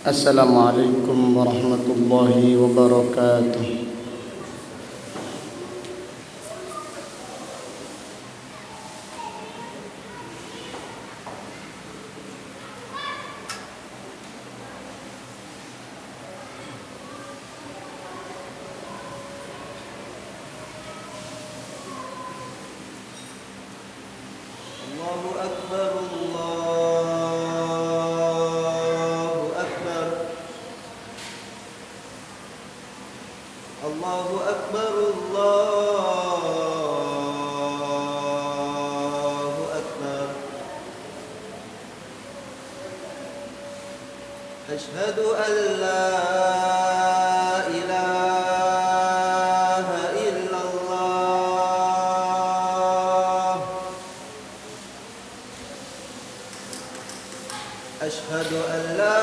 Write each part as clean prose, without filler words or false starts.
Assalamualaikum warahmatullahi wabarakatuh. Allahu Akbar, Allahu Akbar, Allahu Akbar. Asyhadu an la ilaha illallah. Asyhadu an la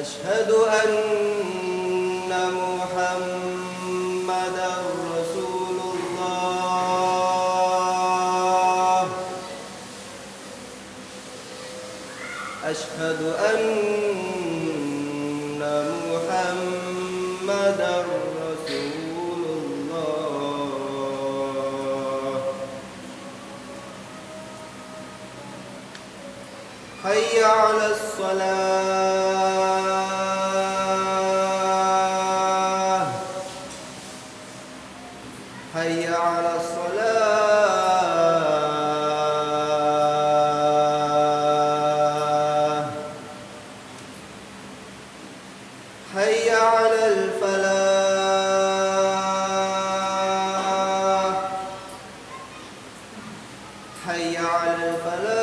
أشهد أن محمدًا رسول الله. أشهد أن محمدًا رسول الله. حي على الصلاة. حي على الصلاة. حي على الفلاح. حي على الفلاح.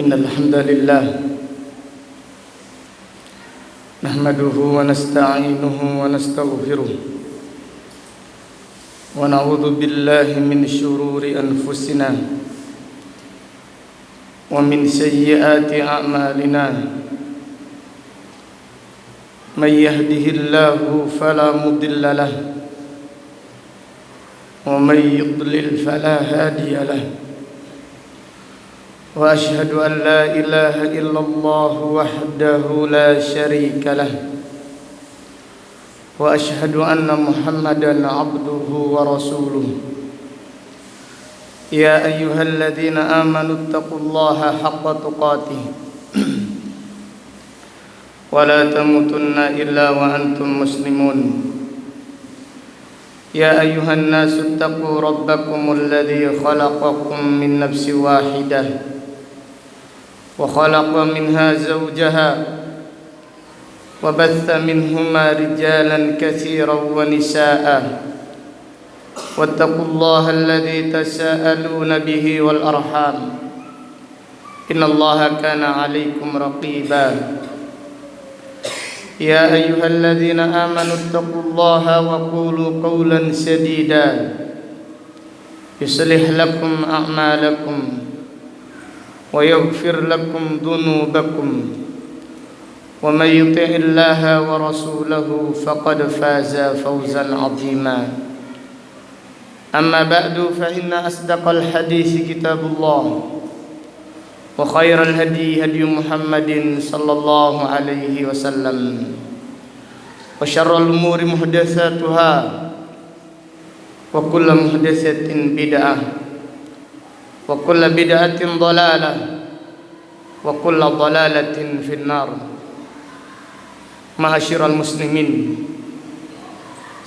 Innal hamdalillah nahmaduhu wa nasta'inuhu wa nastaghfiruh wa na'udzu billahi min shururi anfusina wa min sayyiati a'malina. May yahdihillahu fala mudilla lahu wa may yudlil fala hadiya lahu. وأشهد أن لا إله إلا الله وحده لا شريك له وأشهد أن محمدًا عبده ورسوله. يا أيها الذين آمنوا اتقوا الله حق تقاته ولا تموتن إلا وأنتم مسلمون. يا أيها الناس اتقوا ربكم الذي خلقكم من نفس واحدة وخلق منها زوجها وبث منهما رجالا كثيرا ونساء واتقوا الله الذي تساءلون به والأرحام إن الله كان عليكم رقيبا. يا أيها الذين آمنوا اتقوا الله وقولوا قولا سديدا يصلح لكم أعمالكم ويغفر لكم ذنوبكم ومن يطع الله ورسوله فقد فاز فوزا عظيما. أما بعد فإن أصدق الحديث كتاب الله وخير الهدي هدي محمد صلى الله عليه وسلم وشر الأمور محدثاتها وكل محدثة بدعة وكل بدعة ضلالة وكل ضلالة في النار. Ma'asyiral muslimin,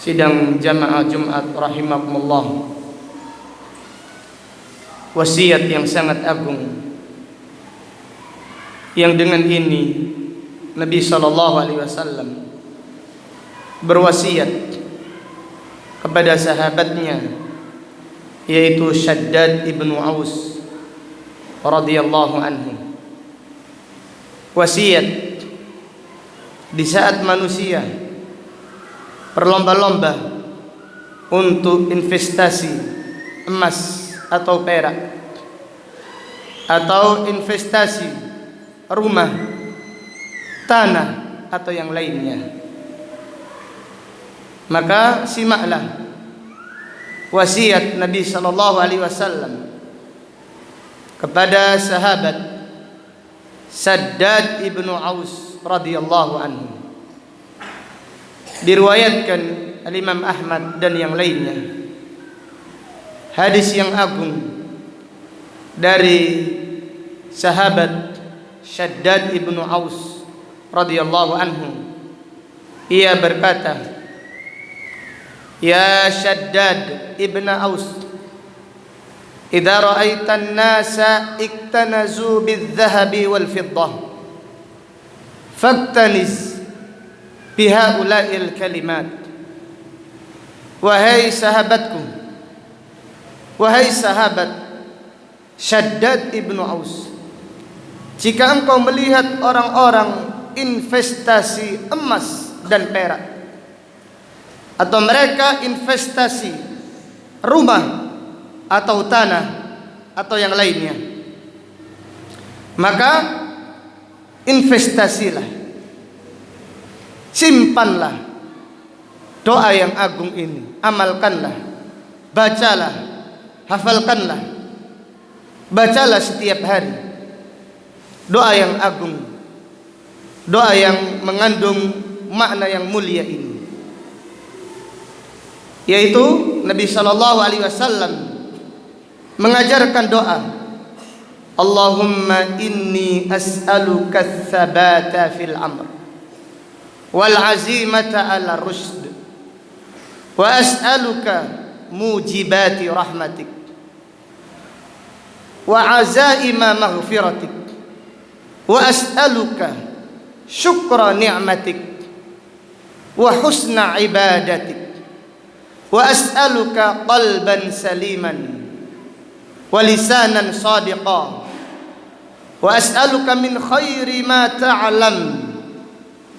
sidang jamaah Jumat rahimakumullah. Wasiat yang sangat agung yang dengan ini Nabi SAW berwasiat kepada sahabatnya, yaitu Shaddad ibnu Aus radhiyallahu anhu. Wasiat di saat manusia berlomba-lomba untuk investasi emas atau perak, atau investasi rumah, tanah, atau yang lainnya, maka simaklah wasiat Nabi SAW kepada sahabat Shaddad ibnu Aus radhiyallahu anhu. Diriwayatkan Al-Imam Ahmad dan yang lainnya, hadis yang agung dari sahabat Shaddad ibnu Aus radhiyallahu anhu. Ia berkata, "Ya Shaddad ibnu Aus, idza ra'aita an-nasa iktanazu bil-dhahabi wal-fiddah faktanis bihaula'il kalimat." Wahai sahabatku, wahai sahabat Shaddad ibnu Aus, jika engkau melihat orang-orang investasi emas dan perak, atau mereka investasi rumah atau tanah atau yang lainnya, maka investasilah, simpanlah doa yang agung ini, amalkanlah, bacalah, hafalkanlah, bacalah setiap hari doa yang agung, doa yang mengandung makna yang mulia ini, yaitu Nabi SAW mengajarkan doa, Allahumma inni as'aluka tsabata fil amr wal azimata ala rusd wa as'aluka mujibati rahmatik wa azaima maghfiratik wa as'aluka syukra ni'matik wa husna ibadatik wa as'aluka qalban saliman wa lisanan sadiqa wa as'aluka min khairi ma ta'lam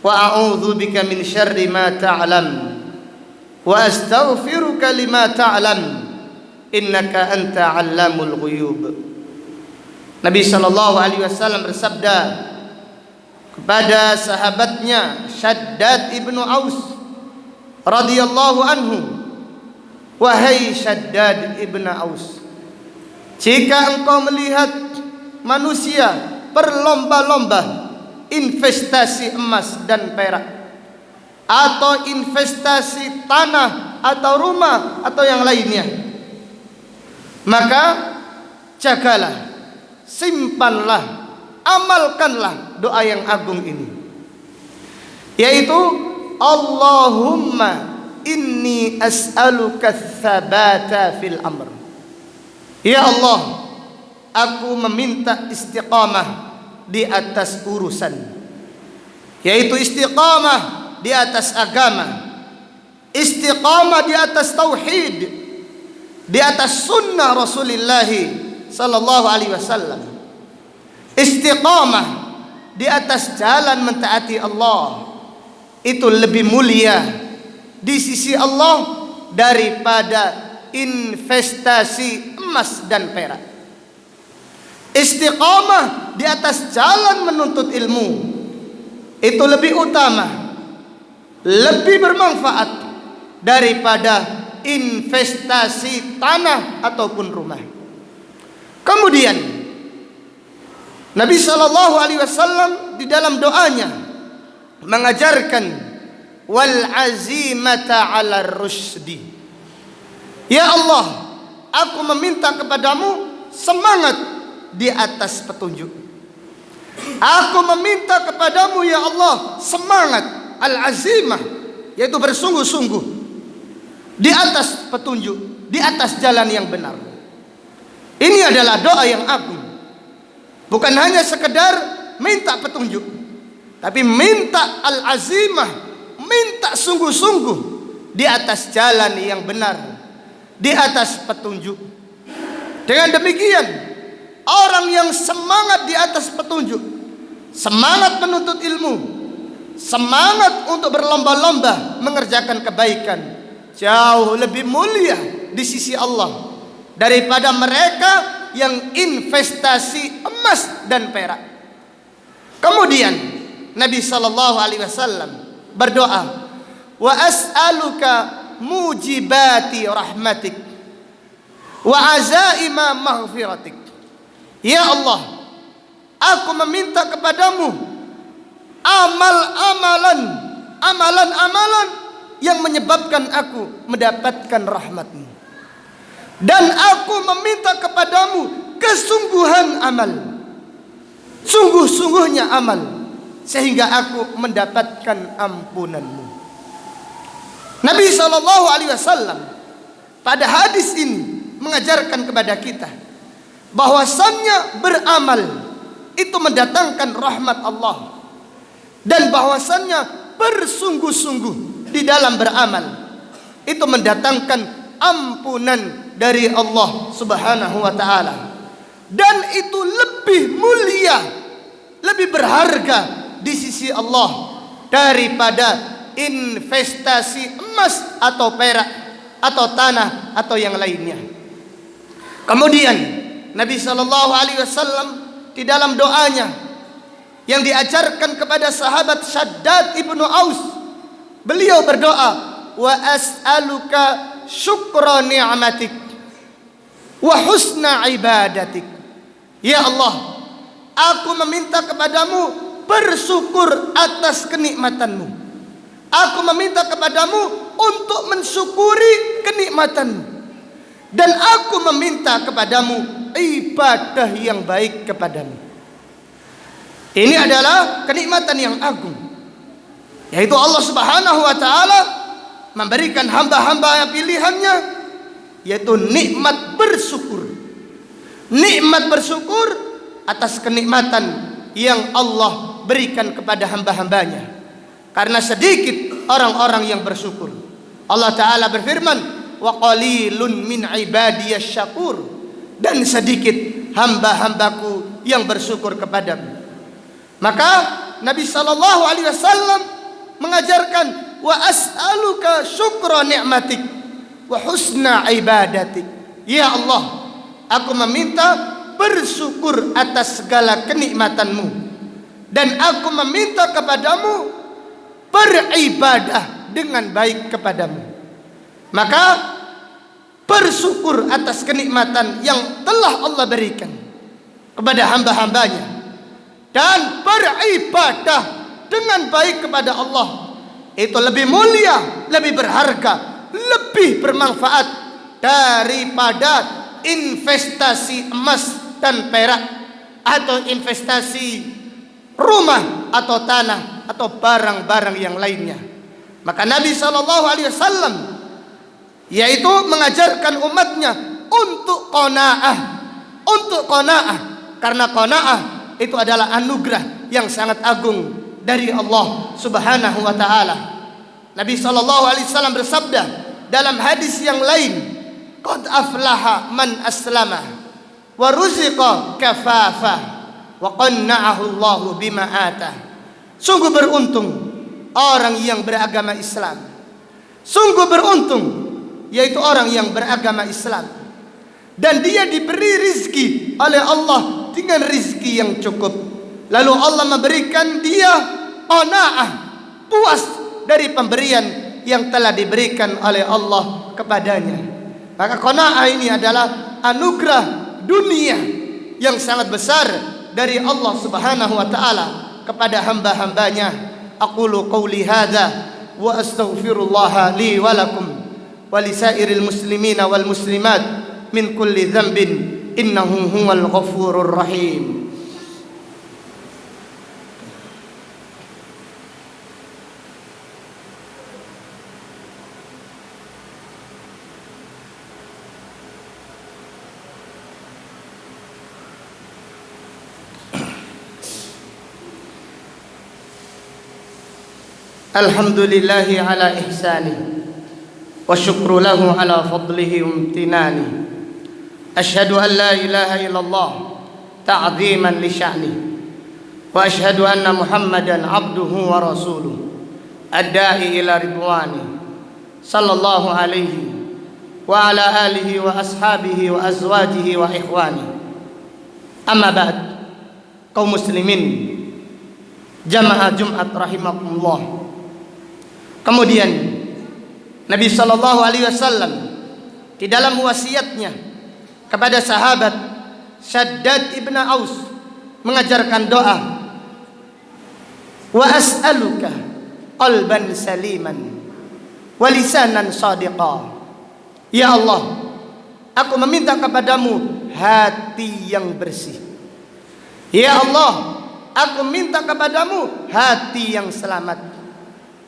wa a'udzu bika min syarri ma ta'lam wa astaghfiruka lima ta'lam innaka anta 'allamul ghuyub. Nabi SAW bersabda kepada sahabatnya Shaddad ibnu Aus radhiyallahu anhu, wahai Shaddad ibnu Aus, jika engkau melihat manusia berlomba-lomba investasi emas dan perak, atau investasi tanah atau rumah atau yang lainnya, maka jagalah, simpanlah, amalkanlah doa yang agung ini, yaitu Allahumma inni as'aluka tsabata fil amr. Ya Allah, aku meminta istiqamah di atas urusan, yaitu istiqamah di atas agama, istiqamah di atas tauhid, di atas sunnah Rasulullah sallallahu alaihi wasallam, istiqamah di atas jalan mentaati Allah. Itu lebih mulia di sisi Allah daripada investasi emas dan perak. Istiqamah di atas jalan menuntut ilmu itu lebih utama, lebih bermanfaat daripada investasi tanah ataupun rumah. Kemudian Nabi SAW di dalam doanya mengajarkan wal azimata 'ala rusdi. Ya Allah, aku meminta kepadamu semangat di atas petunjuk. Aku meminta kepadamu ya Allah semangat al-azimah, yaitu bersungguh-sungguh di atas petunjuk, di atas jalan yang benar. Ini adalah doa yang agung. Bukan hanya sekedar minta petunjuk, tapi minta al-azimah, minta sungguh-sungguh di atas jalan yang benar, di atas petunjuk. Dengan demikian, orang yang semangat di atas petunjuk, semangat menuntut ilmu, semangat untuk berlomba-lomba mengerjakan kebaikan, jauh lebih mulia di sisi Allah daripada mereka yang investasi emas dan perak. Kemudian Nabi sallallahu alaihi wasallam berdoa, wa as'aluka mujibati rahmatik wa azaima maghfiratik. Ya Allah, aku meminta kepadamu amalan-amalan yang menyebabkan aku mendapatkan rahmat-Mu. Dan aku meminta kepadamu kesungguhan amal, sungguh-sungguhnya amal, sehingga aku mendapatkan ampunan-Mu. Nabi SAW pada hadis ini mengajarkan kepada kita bahwasannya beramal itu mendatangkan rahmat Allah, dan bahwasannya bersungguh-sungguh di dalam beramal itu mendatangkan ampunan dari Allah Subhanahu wa taala. Dan itu lebih mulia, lebih berharga di sisi Allah daripada investasi emas atau perak atau tanah atau yang lainnya. Kemudian Nabi sallallahu alaihi wasallam di dalam doanya yang diajarkan kepada sahabat Shaddad ibnu Aus, beliau berdoa, wa as'aluka syukra ni'matik wa husna ibadatik. Ya Allah, aku meminta kepadamu bersyukur atas kenikmatan-Mu. Aku meminta kepadamu untuk mensyukuri kenikmatan-Mu. Dan aku meminta kepadamu ibadah yang baik kepadamu. Ini adalah kenikmatan yang agung, yaitu Allah Subhanahu wa taala memberikan hamba-hamba pilihannya, yaitu nikmat bersyukur. Nikmat bersyukur atas kenikmatan yang Allah berikan kepada hamba-hambanya. Karena sedikit orang-orang yang bersyukur. Allah taala berfirman, wa qalilun min ibadiyasy syakur, dan sedikit hamba-hambaku yang bersyukur kepadamu. Maka Nabi sallallahu alaihi wasallam mengajarkan, wa as'aluka syukra ni'matik wa husna ibadatik. Ya Allah, aku meminta bersyukur atas segala kenikmatan-Mu, dan aku meminta kepadamu beribadah dengan baik kepadamu. Maka bersyukur atas kenikmatan yang telah Allah berikan kepada hamba-hambanya, dan beribadah dengan baik kepada Allah itu lebih mulia, lebih berharga, lebih bermanfaat daripada investasi emas dan perak, atau investasi rumah atau tanah atau barang-barang yang lainnya. Maka Nabi SAW yaitu mengajarkan umatnya untuk qanaah, karena qanaah itu adalah anugerah yang sangat agung dari Allah Subhanahu wa taala. Nabi SAW bersabda dalam hadis yang lain, qad aflaha man aslama wa ruziqa kafafa wa qanna'ahu Allahu bima atah. Sungguh beruntung orang yang beragama Islam. Sungguh beruntung yaitu orang yang beragama Islam, dan dia diberi rizki oleh Allah dengan rizki yang cukup. Lalu Allah memberikan dia qanaah, puas dari pemberian yang telah diberikan oleh Allah kepadanya. Maka qanaah ini adalah anugerah dunia yang sangat besar dari Allah Subhanahu wa taala kepada hamba-hambanya. Aqulu qawli hadza wa astaghfirullah li wa lakum wa lisairil muslimina wal muslimat min kulli dhanbin innahu huwal ghafurur rahim. Alhamdulillahi ala ihsani wa syukru lahu ala fadlihi wa imtinani. Ashhadu an la ilaha illallah ta'ziman li sya'ni wa ashhadu anna Muhammadan abduhu wa rasuluh ad-da'i ila ridwani sallallahu alaihi wa ala alihi wa ashabihi wa azwajihi wa ikhwani. Amma ba'd. Kaum muslimin jamaah Jumat rahimakumullah. Kemudian Nabi sallallahu alaihi wasallam di dalam wasiatnya kepada sahabat Shaddad ibn Aus mengajarkan doa, wa as'aluka qalban saliman wa lisanan shadiqa. Ya Allah, aku meminta kepadamu hati yang bersih. Ya Allah, aku minta kepadamu hati yang selamat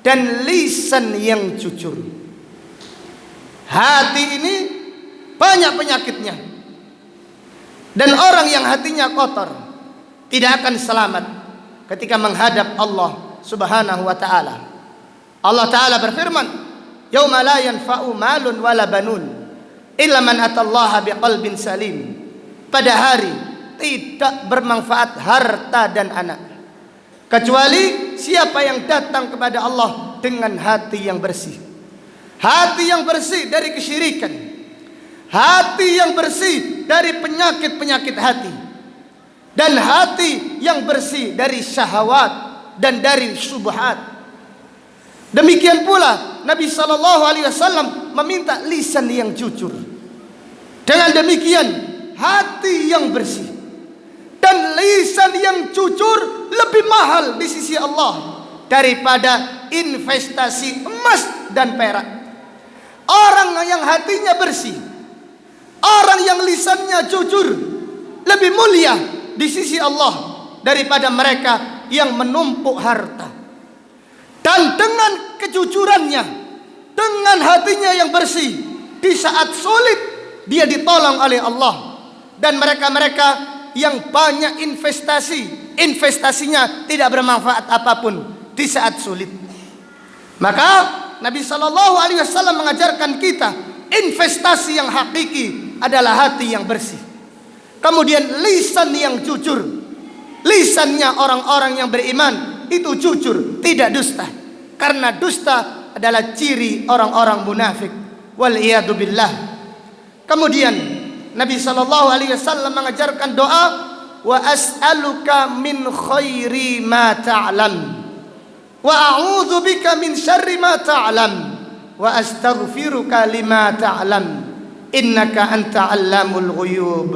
dan lisan yang jujur. Hati ini banyak penyakitnya, dan orang yang hatinya kotor tidak akan selamat ketika menghadap Allah subhanahu wa ta'ala. Allah ta'ala berfirman, yauma la yanfa'u malun wala banun illa man atallaha biqalbin salim. Pada hari tidak bermanfaat harta dan anak kecuali siapa yang datang kepada Allah dengan hati yang bersih. Hati yang bersih dari kesyirikan, hati yang bersih dari penyakit-penyakit hati, dan hati yang bersih dari syahwat dan dari syubhat. Demikian pula Nabi SAW meminta lisan yang jujur. Dengan demikian hati yang bersih dan lisan yang jujur lebih mahal di sisi Allah daripada investasi emas dan perak. Orang yang hatinya bersih, orang yang lisannya jujur lebih mulia di sisi Allah daripada mereka yang menumpuk harta. Dan dengan kejujurannya, dengan hatinya yang bersih, di saat sulit dia ditolong oleh Allah. Dan mereka-mereka yang banyak investasinya tidak bermanfaat apapun di saat sulit. Maka Nabi SAW mengajarkan kita investasi yang hakiki adalah hati yang bersih. Kemudian lisan yang jujur. Lisannya orang-orang yang beriman itu jujur, tidak dusta. Karena dusta adalah ciri orang-orang munafik. Wal-iyadu billah. Kemudian Nabi SAW mengajarkan doa, wa as'aluka min khairi ma ta'lam wa a'udzu bika min syarri ma ta'lam wa astaghfiruka lima ta'lam innaka anta 'allamul ghuyub.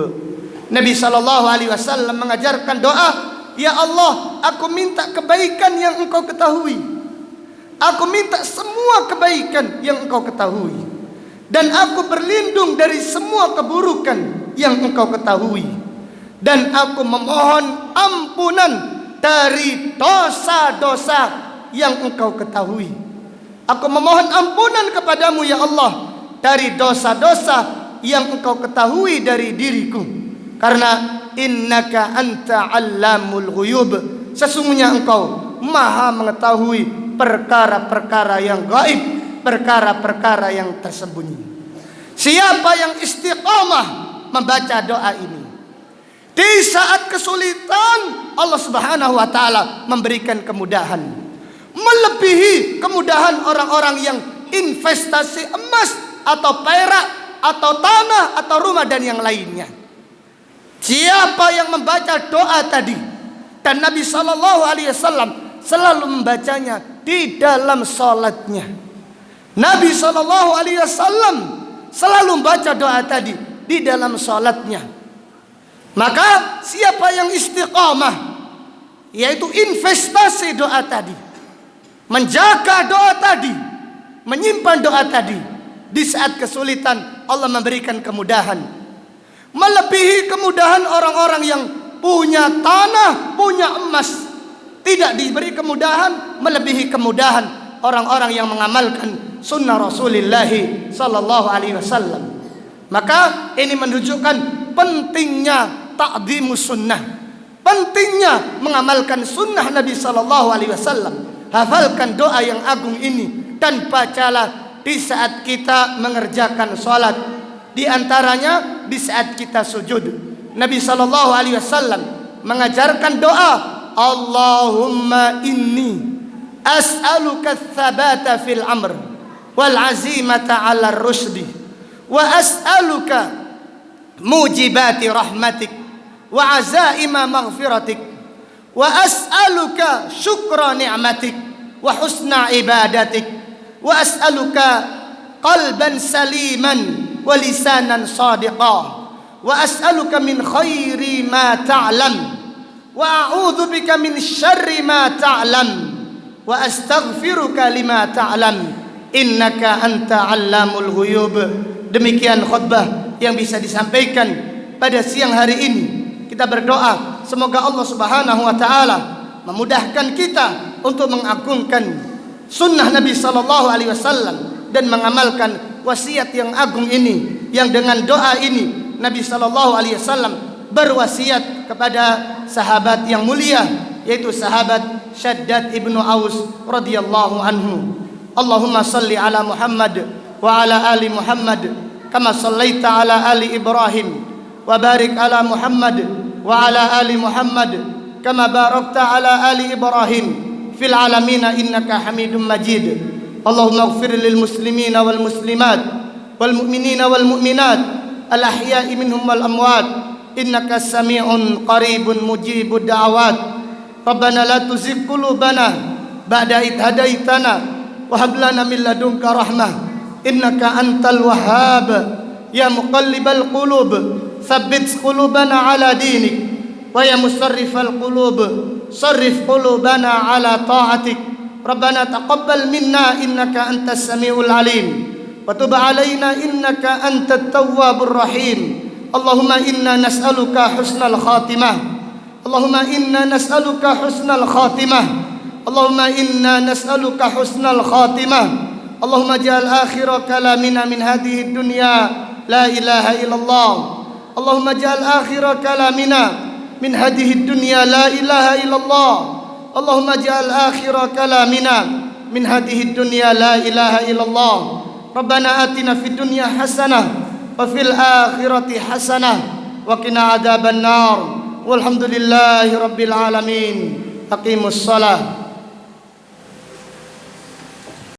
Nabi SAW mengajarkan doa, ya Allah, aku minta kebaikan yang engkau ketahui. Aku minta semua kebaikan yang engkau ketahui. Dan aku berlindung dari semua keburukan yang engkau ketahui. Dan aku memohon ampunan dari dosa-dosa yang engkau ketahui. Aku memohon ampunan kepadamu ya Allah dari dosa-dosa yang engkau ketahui dari diriku. Karena innaka anta 'allamul ghuyub. Sesungguhnya engkau maha mengetahui perkara-perkara yang gaib, perkara-perkara yang tersembunyi. Siapa yang istiqamah membaca doa ini, di saat kesulitan Allah Subhanahu wa ta'ala memberikan kemudahan, melebihi kemudahan orang-orang yang investasi emas atau perak atau tanah atau rumah dan yang lainnya. Siapa yang membaca doa tadi, dan Nabi SAW selalu membacanya di dalam salatnya. Nabi SAW selalu membaca doa tadi di dalam salatnya. Maka siapa yang istiqamah, yaitu investasi doa tadi, menjaga doa tadi, menyimpan doa tadi, di saat kesulitan Allah memberikan kemudahan, melebihi kemudahan orang-orang yang punya tanah, punya emas. Tidak diberi kemudahan melebihi kemudahan orang-orang yang mengamalkan sunnah Rasulullah sallallahu alaihi wasallam. Maka ini menunjukkan pentingnya ta'dhimus sunnah, pentingnya mengamalkan sunnah Nabi sallallahu alaihi wasallam. hafalkan doa yang agung ini dan bacalah di saat kita mengerjakan salat. Di antaranya di saat kita sujud. Nabi sallallahu alaihi wasallam mengajarkan doa, Allahumma inni as'aluka ats-tsabata fil amr wal 'azimata 'ala ar-rusydi wa as'aluka mujibati rahmatik wa 'azaima maghfiratik wa as'aluka syukra ni'matik wa husna ibadatik wa as'aluka qalban saliman wa lisanan sadiqah wa as'aluka min khairi ma ta'lam wa a'udzu bika min syarri ma ta'lam wa astaghfiruka lima ta'lam innaka anta 'allamul ghuyub. Demikian khutbah yang bisa disampaikan pada siang hari ini. Kita berdoa semoga Allah Subhanahu wa taala memudahkan kita untuk mengagungkan sunnah Nabi sallallahu alaihi wasallam dan mengamalkan wasiat yang agung ini, yang dengan doa ini Nabi sallallahu alaihi wasallam berwasiat kepada sahabat yang mulia, yaitu sahabat Syaddad ibnu Aus radhiyallahu anhu. Allahumma salli ala Muhammad wa ala ali Muhammad kama sallaita ala ali Ibrahim wa barik ala Muhammad wa ala ali Muhammad kama barakta ala ali Ibrahim fil alamin innaka Hamidum Majid. Allahumma ighfir lil muslimina wal muslimat wal mu'minina wal mu'minat al ahya'i minhum wal amwat innaka sami'un qaribun mujibud da'awat. Rabbana la tuzigh qulubana ba'da idh hadaitana wa hab lana min ladunka rahmah innaka antal wahhab. Ya muqallibal qulub tsabbit qulubana ala dinik wa ya musarrifal qulub sarrif qulubana ala ta'atik. Rabbana taqabbal minna innaka antas samiul alim wa tub alaina innaka antat tawwabur rahim. Allahumma inna nas'aluka husnal khatimah. Allahumma inna nas'aluka husnal khatimah. Allahumma inna nas'aluka husnal khatimah. Allahumma ja'al akhira kalamina min hadhihi dunya la ilaha illallah. Allahumma ja'al akhira kalamina min hadhihi dunya la ilaha illallah. Allahumma ja'al akhira kalamina min hadhihi dunya la ilaha illallah. Rabbana atina fid dunya hasanah wa fil akhirati hasanah wa qina adzaban nar. Walhamdulillahi rabbil alamin. Aqimus shalah.